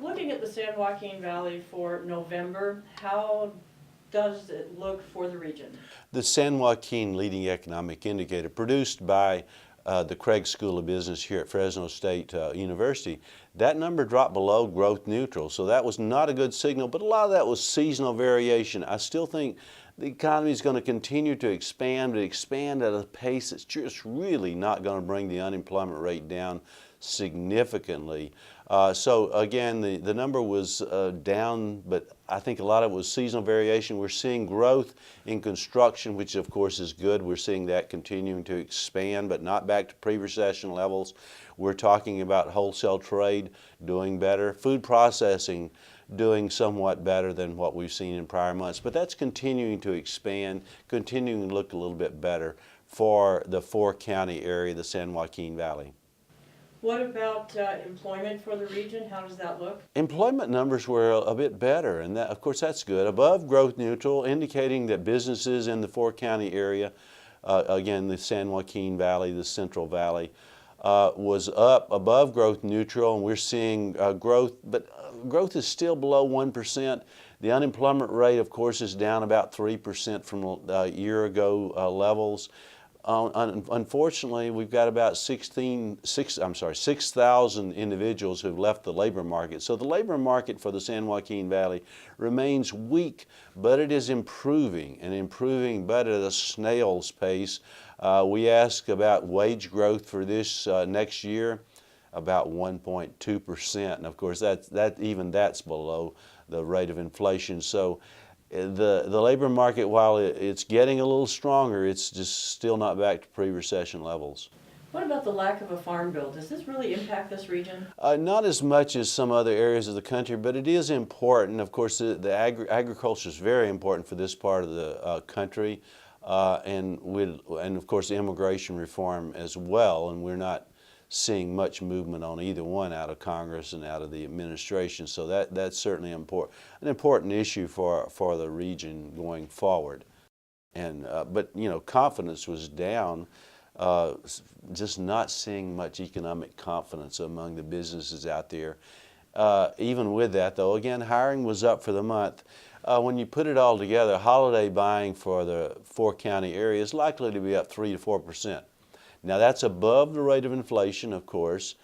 Looking at the San Joaquin Valley for November, how does it look for the region? The San Joaquin Leading Economic Indicator, produced by the Craig School of Business here at Fresno State University, that number dropped below growth neutral. So that was not a good signal, but a lot of that was seasonal variation. I still think the economy is going to continue to expand, but expand at a pace that's just really not going to bring the unemployment rate down significantly. So again, the number was down, but I think a lot of it was seasonal variation. We're seeing growth in construction, which of course is good. We're seeing that continuing to expand, but not back to pre-recession levels. We're talking about wholesale trade doing better, food processing doing somewhat better than what we've seen in prior months, but that's continuing to expand, continuing to look a little bit better for the four-county area, the San Joaquin Valley. What about employment for the region? How does that look? Employment numbers were a bit better, and that, of course that's good. Above growth neutral, indicating that businesses in the four-county area, again the San Joaquin Valley, the Central Valley, was up above growth neutral, and we're seeing growth, but growth is still below 1%. The unemployment rate, of course, is down about 3% from a year ago levels. Unfortunately, we've got about 6,000 individuals who've left the labor market. So the labor market for the San Joaquin Valley remains weak, but it is improving, and improving but at a snail's pace. We ask about wage growth for this next year, about 1.2%, and of course even that's below the rate of inflation. So the labor market, while it's getting a little stronger, it's just still not back to pre-recession levels. What about the lack of a farm bill? Does this really impact this region? Not as much as some other areas of the country, but it is important. Of course, agriculture is very important for this part of the country, and of course immigration reform as well, and we're not seeing much movement on either one out of Congress and out of the administration. So that's certainly an important issue for the region going forward. And but you know, confidence was down. Just not seeing much economic confidence among the businesses out there. Even with that, though, again, hiring was up for the month. When you put it all together, holiday buying for the four-county area is likely to be up 3 to 4%. Now that's above the rate of inflation, of course,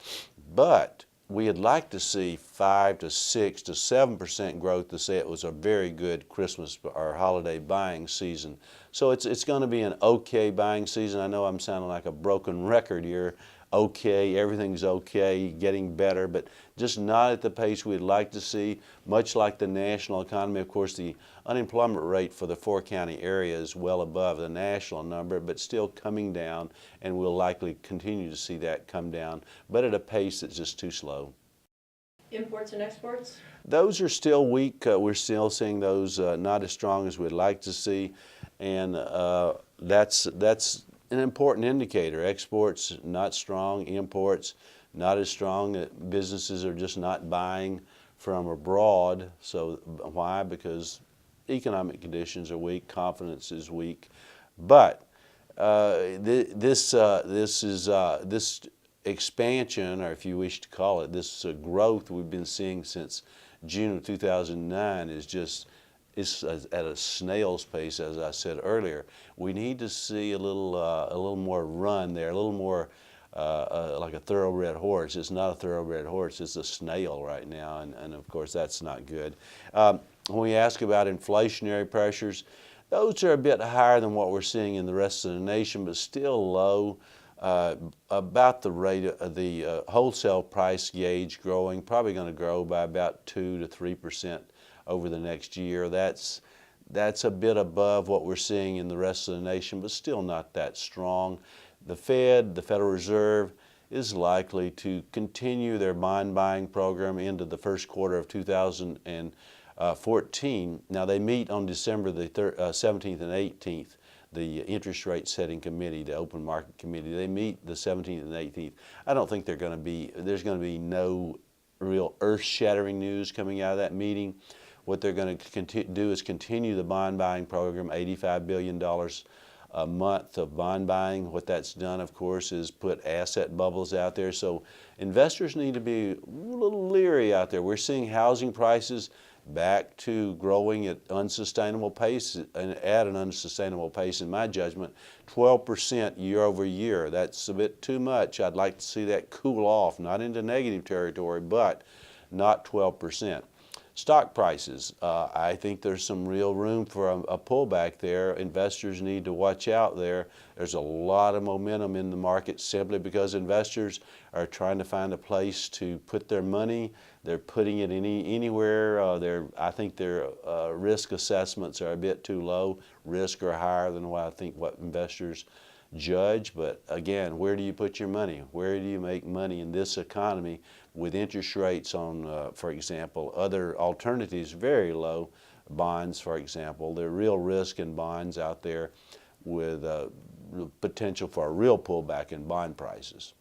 but we'd like to see 5 to 6 to 7% growth to say it was a very good Christmas or holiday buying season. So it's going to be an okay buying season. I know I'm sounding like a broken record here. Okay, everything's okay, getting better, but just not at the pace we'd like to see. Much like the national economy, of course, the unemployment rate for the four-county area is well above the national number, but still coming down, and we'll likely continue to see that come down, but at a pace that's just too slow. Imports and exports? Those are still weak. We're still seeing those not as strong as we'd like to see, and that's an important indicator. Exports not strong, imports not as strong. Businesses are just not buying from abroad. So why? Because economic conditions are weak, confidence is weak. But this expansion, or if you wish to call it, this growth we've been seeing since June of 2009 is at a snail's pace, as I said earlier. We need to see a little more run there, a little more like a thoroughbred horse. It's not a thoroughbred horse, it's a snail right now, and of course that's not good. When we ask about inflationary pressures, those are a bit higher than what we're seeing in the rest of the nation, but still low. About the rate of the wholesale price gauge growing, probably going to grow by about 2 to 3% over the next year. That's a bit above what we're seeing in the rest of the nation, but still not that strong. The Fed, the Federal Reserve, is likely to continue their bond buying program into the first quarter of 2014. Now they meet on December the 17th and 18th. The interest rate setting committee, the open market committee, they meet the 17th and 18th. I don't think there's going to be no real earth-shattering news coming out of that meeting. What they're going to do is continue the bond buying program, $85 billion a month of bond buying. What that's done, of course, is put asset bubbles out there. So investors need to be a little leery out there. We're seeing housing prices back to growing at unsustainable pace, and at an unsustainable pace in my judgment, 12% year over year. That's a bit too much. I'd like to see that cool off, not into negative territory, but not 12%. Stock prices, I think there's some real room for a pullback there. Investors need to watch out there. There's a lot of momentum in the market simply because investors are trying to find a place to put their money. They're putting it anywhere. I think their risk assessments are a bit too low. Risk are higher than what investors judge. But again, where do you put your money? Where do you make money in this economy with interest rates on, for example, other alternatives very low, bonds, for example? There are real risk in bonds out there with potential for a real pullback in bond prices.